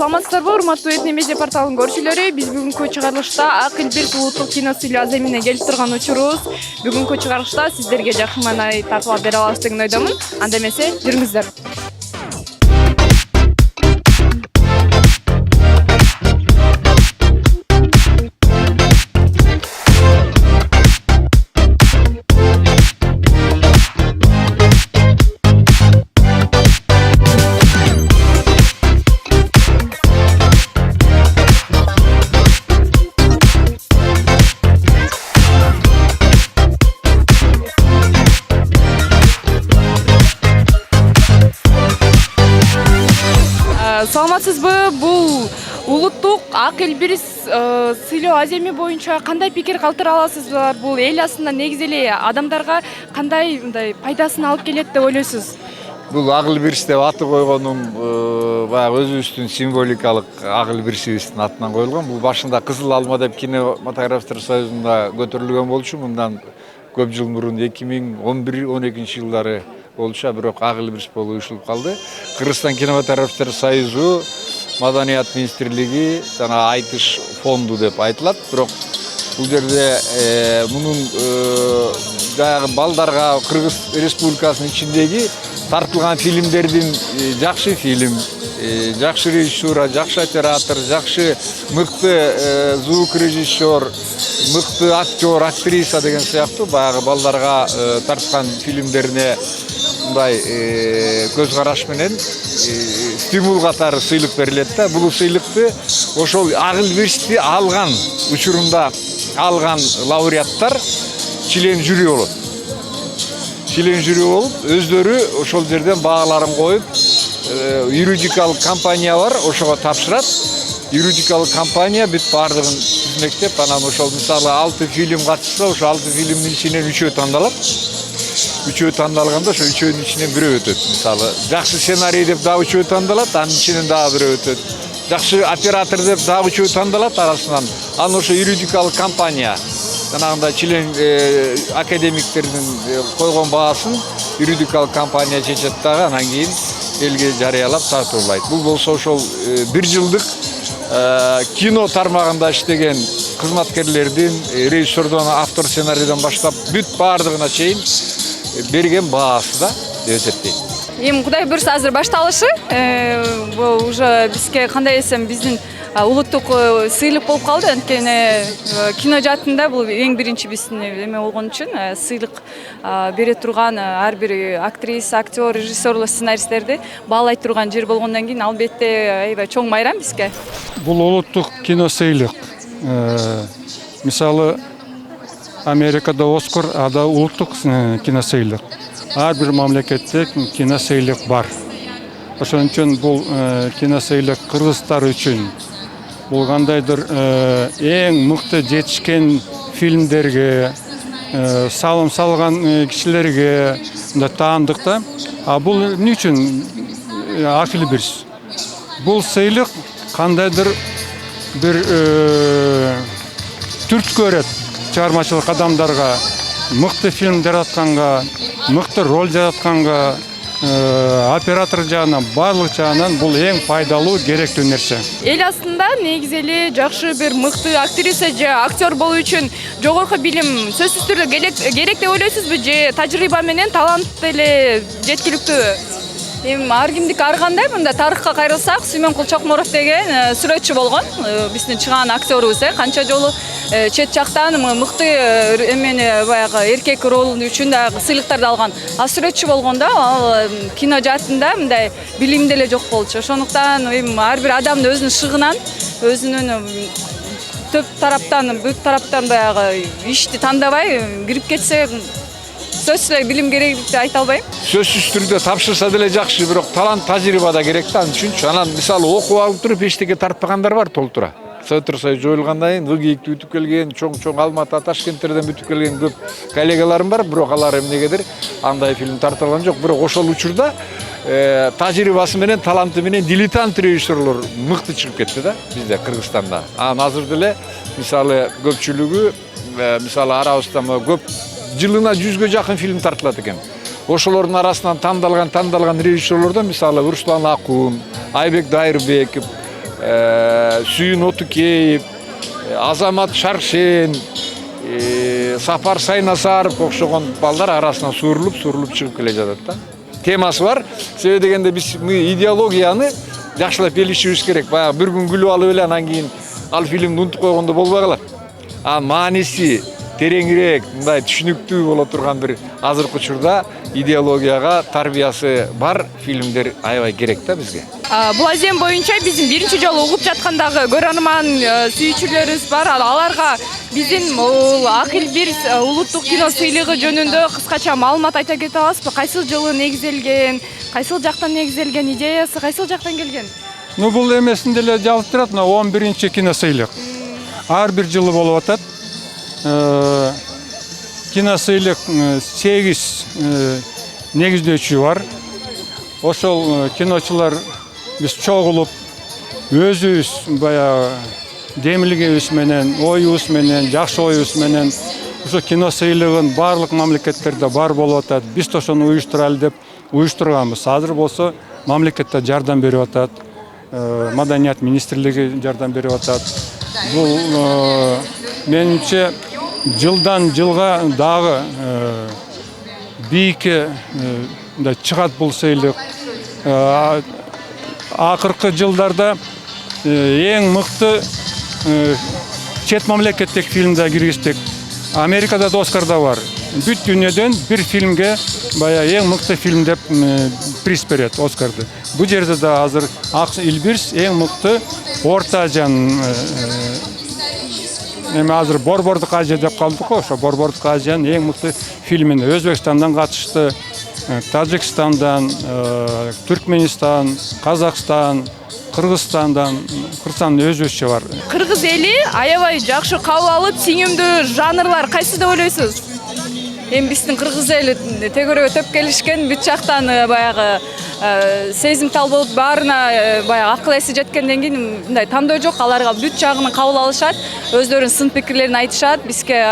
Саламатсыздарбы, урматтуу Этне медиа порталынын көрүүчүлөрү. Биз бүгүнкү чыгарылышта Акыл Бирс улуттук кино сыйлоо аземине келип турган учурубуз. Бүгүнкү чыгарылышта сиздерге жакшы маанай тартуулап бере алабыз деген ойдомун. Анда эмесе, жүрүңүздөр. Саламатсызбы? Бул улуттук Акыл Бирс сыйлоо аземи боюнча кандай пикир калтыра аласызбы? Бул эл астында негизи эле адамдарга кандай мындай пайдасын алып келет деп ойлойсуз? Бул Акыл Бирс деп аты койгонум баягы өзүбүздүн символикалык Акыл Бирсибиздин атынан коюлган. Бул башында Кызыл Алма деп кинематографисттер союзунда көтөрүлгөн болчу. Мындан көп жыл мурун 2011-12 жылдары болчу, бирок Акыл Бирс болуп уюшулуп калды. Кыргызстан кинематографисттер союзу, Маданият министрлиги жана айтыш фонду деп айтылат. Бирок бул жерде мунун баягы балдарга Кыргыз Республикасынын ичиндеги тартылган фильмдердин жакшы фильм, жакшы режиссура, жакшы оператор, жакшы мыкты звук режиссер, мыкты актер, актриса деген сыяктуу баягы балдарга тарткан фильмдерине мындай көз караш менен стимул катары сыйлык берилет да. Бул сыйлыкты ошол Акыл Бирсти алган учурунда алган лауреаттар член жюри болот. Член жюри болуп, өздөрү ошол жерден бааларын коюп, юридикалык компания бар, ошого тапшырат. Юридикалык компания бүт бардыгын түзмектеп, анан ошол мисалы 6 фильм катышса, ошо 6 фильмдин ичинен 3-өө тандалат. 3-өө тандалганда ошо 3-өөнүн ичинен 1-өө өтөт. Мисалы, жакшы сценарий деп дагы 3-өө тандалат, анын ичинен дагы 1-өө өтөт. Жакшы оператор деп дагы 3-өө тандалат арасынан. Анан ошо юридикалык компания жанагындай член академиктердин койгон баасын юридикалык компания чечет дагы, анан кийин элге жарыялап тартуулайт. Бул болсо ошол 1 жылдык кино тармагында иштеген кызматкерлердин, режиссердон, автор сценарийден баштап бүт бардыгына чейин берген баасы да деп эсептейм. Эми Кудай буйрса азыр башталышы. Бул уже бизге кандай десем, биздин улуттук сыйлык болуп калды. Анткени кино жаатында бул эң биринчи биздин эме болгон үчүн сыйлык бере турган ар бир актриса, актер, режиссерлор, сценаристтерди баалай турган жер болгондон кийин албетте аябай чоң майрам бизге. Бул улуттук кино сыйлык. Мисалы Америкада Оскар, ада улуттук кино сыйлык. Ар бир мамлекетте кино сыйлык бар. Ошон үчүн бул кино сыйлык кыргыздар үчүн бул кандайдыр эң мыкты жетишкен фильмдерге, салым салган кишилерге таандык да. А бул эмне үчүн Акыл Бирс? Бул сыйлык кандайдыр бир түрткү берет чыгармачылык адамдарга, мыкты фильм жаратканга, мыкты роль жаратканга, оператор жагынан, барлык жагынан бул эң пайдалуу, керектүү нерсе. Эл астында негизи эле жакшы бир мыкты актриса же актер болуу үчүн жогорку билим сөзсүз түрдө керек деп ойлойсузбу же тажрыйба менен талант эле жеткиликтүүбү? Эми ар кимдики ар кандай. Мында тарыхка кайрылсак, Сүймөнкул Чокморов деген сүрөтчү болгон. Биздин чыган актерубуз, канча жолу чет жактан мыкты эмени баягы эркек рол үчүн дагы сыйлыктарды алган. А сүрөтчү болгондо ал кино жаатында мындай билимде эле жок болчу. Ошондуктан ар бир адамдын өзүнүн шыгынан, өзүнүн төп тараптан, бүт тараптан баягы ишти тандабай кирип кетсе, сөзсүз эле билим керек деп айта албайм. Сөзсүз түрдө тапшырса деле жакшы, бирок талант, тажрыйба да керек да, үчүнчү. Анан мисалы окуп алып туруп эчтеке тартпагандар бар толтура. Советтер Союзу жоюлгандан кийин ВГИКти бүтүп келген, чоң Алматы, Ташкенттерден бүтүп келген көп коллегаларым бар, бирок алар эмнегедир андай фильм тартылган жок. Бирок ошол учурда тажрыйбасы менен, таланты менен дилетант режиссерлор мыкты чыгып кетти да бизде, Кыргызстанда. Анан азыр деле мисалы көпчүлүгү, мисалы арабызда көп жылына 100ге жакын фильм тартылат экен. Ошолордун арасынан тандалган режиссерлордон мисалы Руслан Акун, Айбек Дайырбеков, Сүйүн Отукеев, Азамат Шаркшен, Сапар Сайнасаров окшогон балдар арасынан сурулуп чыгып келе жатат да. Темасы бар. Себеби дегенде мы идеологияны жакшылап билишибиз керек. Баягы бир күн күлүп алып эле анан кийин ал фильмди унутуп койгондо болбой калат. Мааниси тереңирээк, мындай түшүнүктүү боло турган бир азыркы учурда идеологияга тарбиясы бар фильмдер аябай керек да бизге. Бул азем боюнча биздин биринчи жолу угуп жаткандагы көрөрман сүйүүчүлөрүбүз бар. Аларга биздин Акыл бир улуттук кино сыйлыгы жөнүндө кыскача маалымат айта кете аласызбы? Кайсыл жылы негизделген, кайсыл жактан негизделген, идеясы кайсыл жактан келген? Бул эмесинде эле жазып турат, 11-чи кино сыйлык. Ар бир жылы болуп атат. Кино сыйлык 8 негиздөөчү бар. Ошол киночулар биз чогулуп өзүбүз баягы демилгебиз менен, оюбуз менен, жакшы оюбуз менен ошо кино сыйлыгын барлык мамлекеттерде бар болуп атат. Биз да ошону уюштуралы деп уюштурганбыз. Азыр болсо мамлекетте жардам берип атат. Маданият министрлиги жардам берип атат. Бул менимче жылдан жылга дагы бийикке чыгат бул сыйлык. Акыркы жылдарда эң мыкты чет мамлекеттик фильмде киргиздик. Америкада да Оскар да бар. Бүт дүйнөдөн бир фильмге баягы эң мыкты фильм деп приз берет Оскарды. Бул жерде да азыр Илбирс эң мыкты Орта Азиян эми азыр Борбордук Азия деп калдык го, ошо Борбордук Азиянын эң мыкты фильмине Өзбекстандан катышты, Тажикстандан, Түркменистан, Казакстан, Кыргызстандын өзүбүзчө бар. Кыргыз эли аябай жакшы кабыл алып, сиңимдүү жанрлар кайсы деп ойлойсуз? Эми биздин кыргыз эли тегерөөгө төп келишкен, бүт жактан баягы сезимтал болуп, баарына баягы акыл эси жеткенден кийин мындай тандоо жок, аларга бүт жагын кабыл алышат, өздөрүнүн сын пикирлерин айтышат, бизге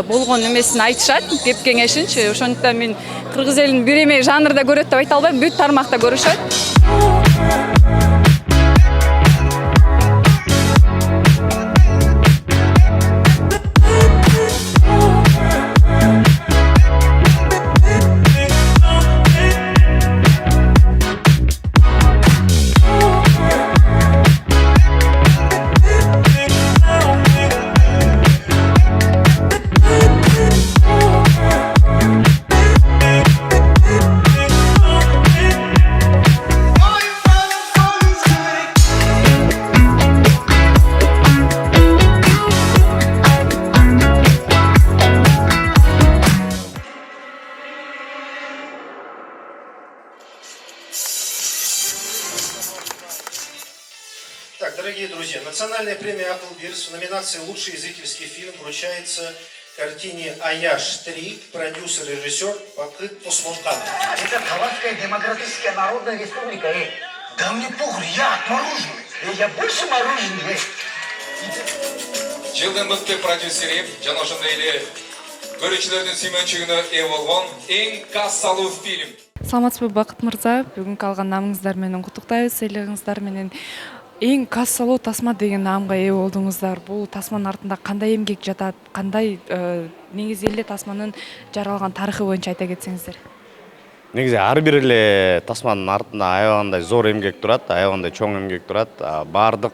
болгон эмесин айтышат, кеп кеңешинчи. Ошондуктан мен кыргыз элин бир эме жанрда көрөт деп айта албайм, бүт тармакта көрүшөт. Так, дорогие друзья, национальная премия «Аклбирс» в номинации «Лучший зрительский фильм» вручается картине «Аяш-3», продюсер и режиссер Бакыт Осмонканов. Это Халатская демократическая народная республика, Да мне похуй, я мороженый. Я больше мороженый, Жылдын мыкты продюсери жана ошондой эле көрүүчүлөрдүн сүймөнчүлүгүнө ээ болгон эң кассалуу фильм. Саламатсызбы Бакыт мырза, бүгүнкү алган намыңыздар менен куттуктайбыз, сыйлыгыңыздар менен. Эң кассалуу тасма деген наамга ээ болдуңуздар. Бул тасманын артында кандай эмгек жатат, кандай негизи эле тасманын жаралган тарыхы боюнча айта кетсеңиздер. Негизи ар бир эле тасманын артында аябагандай зор эмгек турат, аябагандай чоң эмгек турат. Бардык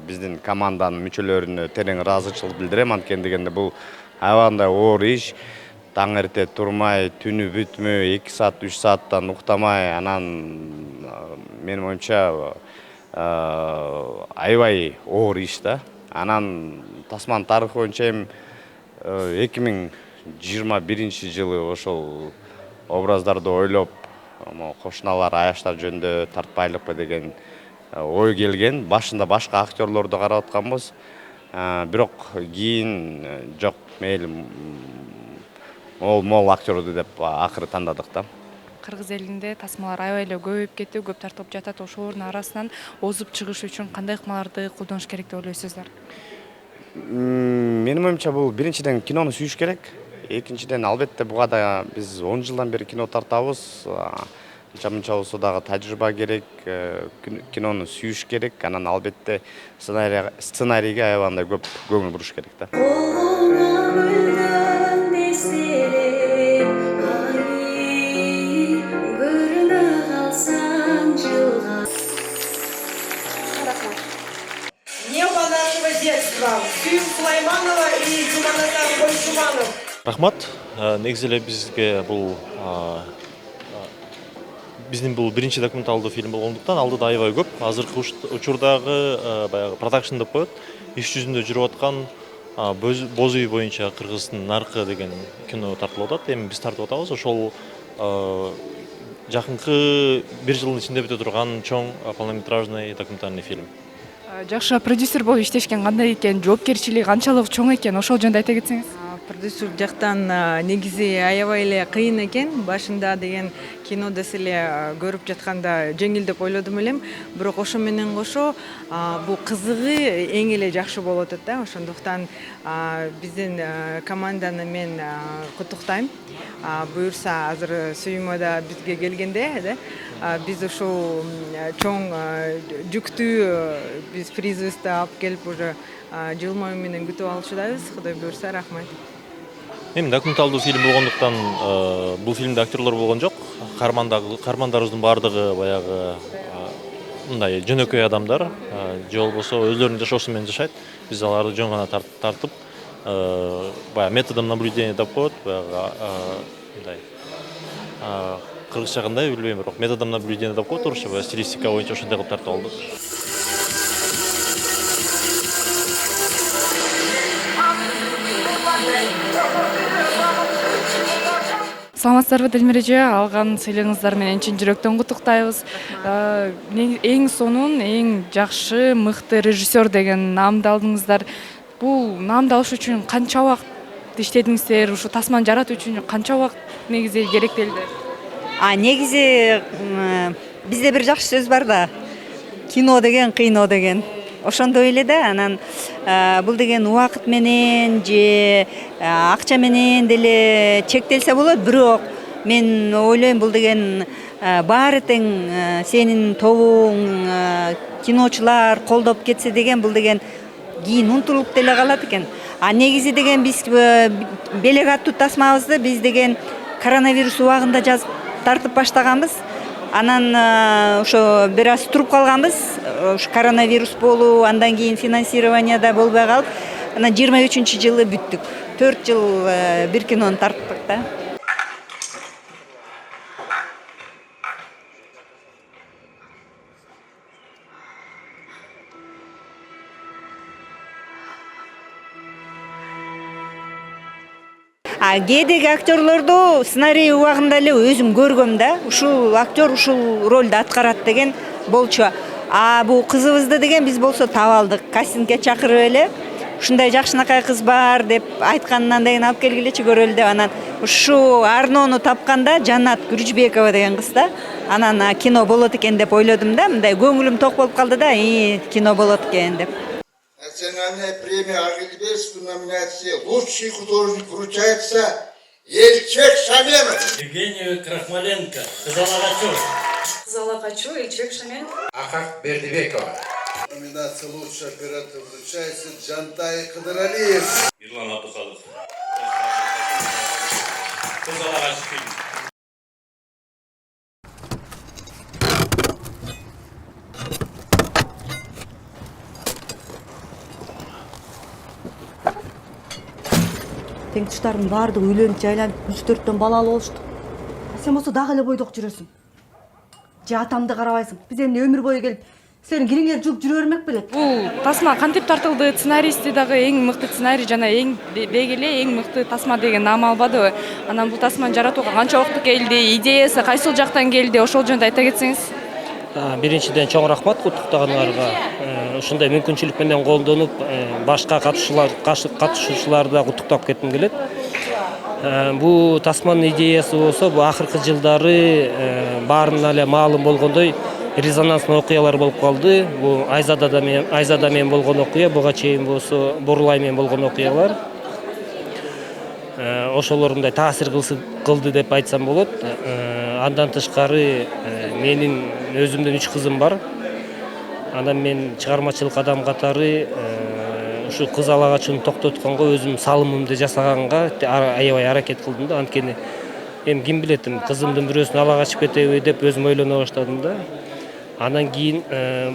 биздин команданын мүчөлөрүнө терең ыраазычылык билдирем, анткени дегенде бул аябагандай оор иш. Таң эрте турмай, түнү бүтмөй, 2 саат, 3 сааттан уктамай, анан менин оюмча аябай оор иш да. Анан тасманын тарыхы боюнча эми 2021-жылы ошол образдарды ойлоп, кошуналар, аяштар жөнүндө тартпайлыкпы деген ой келген. Башында башка актерлорду карап атканбыз. Бирок кийин жок, мейли мол актерду деп акыры тандадык да. Кыргыз элинде тасмалар аябай эле көбөйүп кетти, көп тартылып жатат. Ошолордун арасынан озуп чыгыш үчүн кандай ыкмаларды колдонуш керек деп ойлойсуздар? Менин оюмча бул биринчиден кинону сүйүш керек. Экинчиден албетте буга да биз 10 жылдан бери кино тартабыз. жаманча болсо дагы тажрыйба керек, кинону сүйүш керек, анан албетте сценарийге аябагандай көп көңүл буруш керек да. Небо нашего детства. Фильм Сулайманова и Диманазар Бойшуманов. Рахмат. Негизи эле бизге бул биздин бул биринчи документалдуу фильм болгондуктан алдыда аябай көп. Азыркы учурдагы баягы продакшн деп коет. Иш жүзүндө жүрүп аткан Боз үй боюнча Кыргыздын наркы деген кино тартылып атат. Эми биз тартып атабыз. Ошол жакынкы бир жылдын ичинде бүтө турган чоң полнометражный документальный фильм. Жакшы продюсер болуп иштешкен кандай экен, жоопкерчилиги канчалык чоң экен, ошол жөнүндө айта кетсеңиз. Продюсер жактан негизи аябай эле кыйын экен. Башында деген кинода эле көрүп жатканда жеңил деп ойлодум элем. Бирок ошо менен кошо бул кызыгы эң эле жакшы болуп атат да. Ошондуктан биздин команданы мен куттуктайм. Буюрса азыр сүймөдө бизге келгенде, биз ушул чоң жүктүү биз призыбызды алып келип уже жылмоо менен күтүп алчудайбыз. Кудай буюрса, рахмат. Эми документалдуу фильм болгондуктан бул фильмде актерлор болгон жок. Кармандарыбыздын баардыгы баягы мындай жөнөкөй адамдар, же болбосо өзлөрүнүн жашоосу менен жашайт. Биз аларды жөн гана тартып, баягы методом наблюдения деп коет, баягы мындай кыргызча кандай билбейм, бирок методом наблюдения деп коет, орусча баягы стилистика боюнча ошондой кылып тартып алдык. Саламатсыздарбы Делмир эже, алган сыйлыгыңыздар менен чын жүрөктөн куттуктайбыз. Эң сонун, эң жакшы, мыкты режиссер деген наамды алдыңыздар. Бул наамды алыш үчүн канча убакыт иштедиңиздер? Ушу тасманы жаратуу үчүн канча убакыт негизи керектелди? Негизи бизде бир жакшы сөз бар да. Кино деген кыйноо деген. Ошондой эле да, анан бул деген убакыт менен же акча менен деле чектелсе болот, бирок мен ойлойм бул деген баары тең сенин тобуң, киночулар колдоп кетсе деген бул деген кийин унутулуп деле калат экен. Негизи деген биз белек аттуу тасмабызды биз деген коронавирус убагында жазып тартып баштаганбыз. Анан ошо бир аз туруп калганбыз. Ошо коронавирус болуу, андан кийин финансирование да болбой калып, анан 23-жылы бүттүк. 4 жыл бир кинону тарттык да. Кээдеги актерлорду сценарий убагында эле өзүм көргөм да. Ушул актер ушул ролду аткарат деген болчу. Бул кызыбызды деген биз болсо таап алдык. Кастингге чакырып эле ушундай жакшынакай кыз бар деп айткандан деген алып келгилечи көрөлү деп, анан ушу Арноону тапканда Жанат Күрүжбекова деген кыз да. Анан кино болот экен деп ойлодум да. Мындай көңүлүм ток болуп калды да, кино болот экен деп. Национальная премия Агильбес в номинации «Лучший художник» вручается Эльчек Шаменов. Евгению Крахмаленко. Кызалакачу. Кызалакачу, Эльчек Шаменов. Ахак Бердибекова. Номинация «Лучший оператор» вручается Джантай Кадыралиев. Ирлан Абдухалов. Кызалакачу фильм. Теңтуштардын баардыгы үйлөнүп жайланып 3-4төн балалуу болушту. Сен болсо дагы эле бойдок жүрөсүң. Же атамды карабайсың. Биз эмне өмүр бою келип сенин кириңер жууп жүрө бермек белек. Бул тасма кантип тартылды? Сценаристи дагы эң мыкты сценарий жана эң бегеле эң мыкты тасма деген наам албадыбы? Анан бул тасманы жаратууга канча убакыт келди? Идеясы кайсыл жактан келди? Ошол жөнүндө айта кетсеңиз. Биринчиден чоң рахмат куттуктагандарга. Ушундай мүмкүнчүлүк менен колдонуп, башка катышуучуларды да куттуктап кетким келет. Бул тасманын идеясы болсо, бул акыркы жылдары баарына эле маалым болгондой резонанстуу окуялар болуп калды. Бул Айзада менен болгон окуя, буга чейин болсо Борулай менен болгон окуялар. ошолорундай таасир кылды деп айтсам болот. Андан тышкары менин өзүмдүн 3 кызым бар. Анан мен чыгармачылык адам катары ушу кыз ала качууну токтотконго өзүм салымымды жасаганга аябай аракет кылдым да. Анткени эми ким билет, кызымдын бирөөсүн ала качып кетеби деп өзүм ойлоно баштадым да. Анан кийин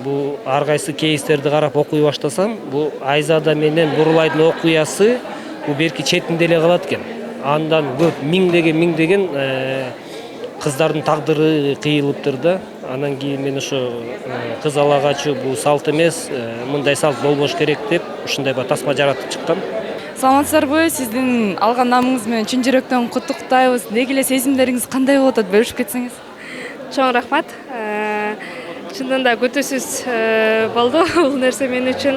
бу ар кайсы кейстерди карап окуй баштасам, бу Айзада менен Бурулайдын окуясы бу берки четинде эле калат экен. Андан көп миңдеген кыздардын тагдыры кыйылыптыр да. Анан кийин мен ошо кыз ала качуу бул салт эмес, мындай салт болбош керек деп ушундай бир тасма жаратып чыккам. Саламатсыздарбы? Сиздин алган намыңыз менен чын жүрөктөн куттуктайбыз. Деги эле сезимдериңиз кандай болуп атат, бөлүшүп кетсеңиз? Чоң рахмат. Чындында күтүүсүз болду бул нерсе мен үчүн.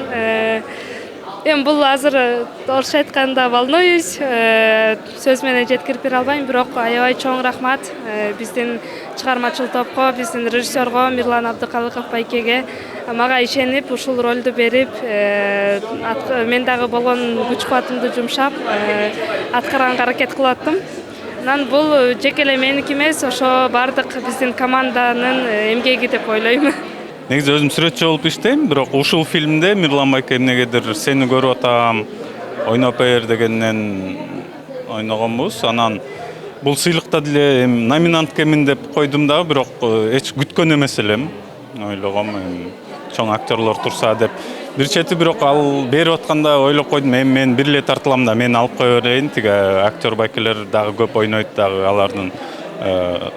Эми бул азыр орусча айтканда волнуюсь, сөз менен жеткирип бере албайм, бирок аябай чоң рахмат биздин чыгармачыл топко, биздин режиссерго Мирлан Абдыкалыков байкеге мага ишенип ушул ролду берип, мен дагы болгон күч кубатымды жумшап аткарганга аракет кылып аттым. Анан бул жеке эле меники эмес, ошо бардык биздин команданын эмгеги деп ойлойм. Негизи өзүм сүрөтчү болуп иштейм, бирок ушул фильмде Мирлан байке эмнегедир сени көрүп атам, ойноп бер дегенден ойногонбуз. Анан бул сыйлыкта деле номинант кемин деп койдум дагы, бирок эч күткөн эмес элем. Ойлогом чоң актерлор турса деп. Бир чети бирок ал берип атканда ойлоп койдум, эми мен бир эле тартылам да, мен алып кое берейин. Тиги актер байкелер дагы көп ойнойт дагы, алардын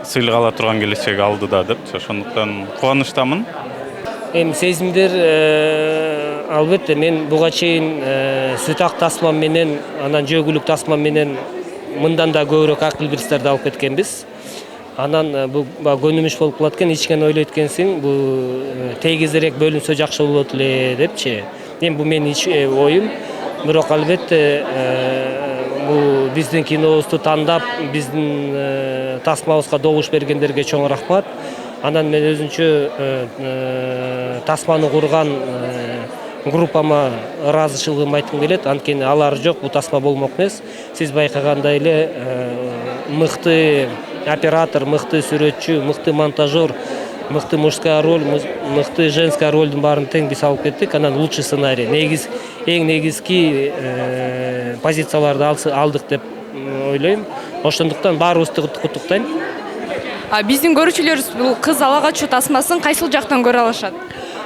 сыйлык ала турган келечеги алды да деп. Ошондуктан кубанычтамын. Эми сезимдер албетте мен буга чейин сүт ак тасмам менен, анан жөгүлүк тасмам менен мындан да көбүрөөк акыл бирстерди алып кеткенбиз. Анан бул көнүмүш болуп калат экен, ичкен ойлойт экенсиң, бул тегизирээк бөлүнсө жакшы болот эле депчи. Эми бул менин оюм. Бирок албетте бул биздин кинобузду тандап, биздин тасмабызга добуш бергендерге чоң рахмат. Анан мен өзүнчө тасманы курган группама ыраазычылыгымды айткым келет. Анткени алар жок, бул тасма болмок эмес. Сиз байкагандай эле мыкты оператор, мыкты сүрөтчү, мыкты монтажер, мыкты мужская роль, мыкты женская ролдун баарын тең биз алып кеттик. Анан лучший сценарий, эң негизги позицияларды алдык деп ойлойм. Ошондуктан баарыбызды куттуктайм. Биздин көрүүчүлөрүбүз бул кыз ала качуу тасмасын кайсыл жактан көрө алышат?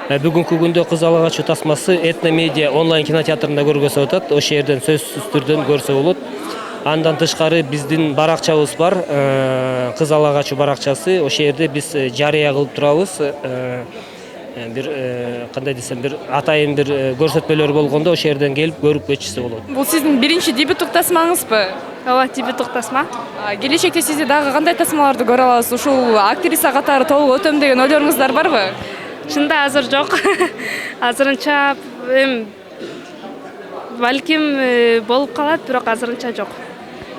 Бүгүнкү күндө кыз ала качуу тасмасы Этномедиа онлайн кинотеатрында көргөзүп атат. Ошол жерден сөзсүз түрдөн көрсө болот. Андан тышкары биздин баракчабыз бар, кыз ала качуу баракчасы. Ошол жерде биз жарыя кылып турабыз. Бир кандай десем, бир атайын бир көрсөтмөлөр болгондо ошол жерден келип көрүп кетишсе болот. Бул сиздин биринчи дебюттук тасмаңызбы? Ооба, дебюттук тасма. Келечекте сизде дагы кандай тасмаларды көрө аласыз? Ушул актриса катары толук өтөм деген ойлоруңуздар барбы? Чында азыр жок. Азырынча балким болуп калат, бирок азырынча жок.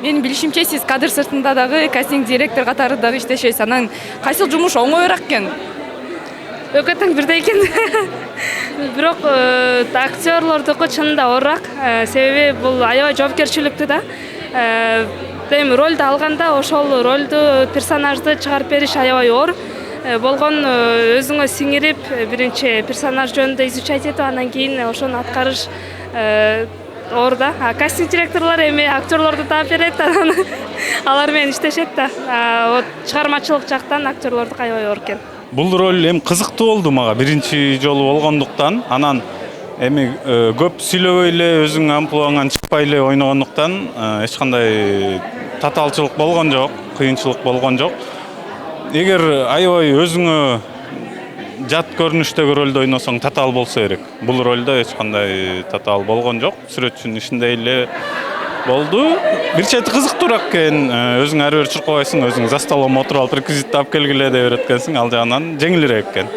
Менин билишимче сиз кадр сыртында дагы кастинг директор катары дагы иштешесиз. Анан кайсыл жумуш оңоюраак экен? Экөө тең бирдей экен. Бирок актерлордуку чынында оорураак. Себеби бул аябай жоопкерчиликтүү да. Эми ролду алганда ошол ролду, персонажды чыгарып бериш аябай оор. Болгон өзүңө сиңирип, биринчи персонаж жөнүндө изучать этип, андан кийин ошону аткарыш оор да. Кастинг директорлор эми актерлорду таап берет, анан алар менен иштешет да. Чыгармачылык жактан актерлордуку аябай оор экен. Бул роль эми кызыктуу болду мага, биринчи жолу болгондуктан. Анан эми көп сүйлөбөй эле өзүң амплуаңан чыкпай эле ойногондуктан эч кандай татаалчылык болгон жок, кыйынчылык болгон жок. Эгер аябай өзүңө жат көрүнүштөгү ролду ойносоң татаал болсо керек. Бул ролдо эч кандай татаал болгон жок. Сүрөтчүнүн ишиндей эле болду. Бир чети кызыктуураак экен. Өзүң ары бери чуркабайсың, өзүң за столом отуруп алып реквизитти алып келгиле деп берет экенсиң, ал жагынан жеңилирээк экен.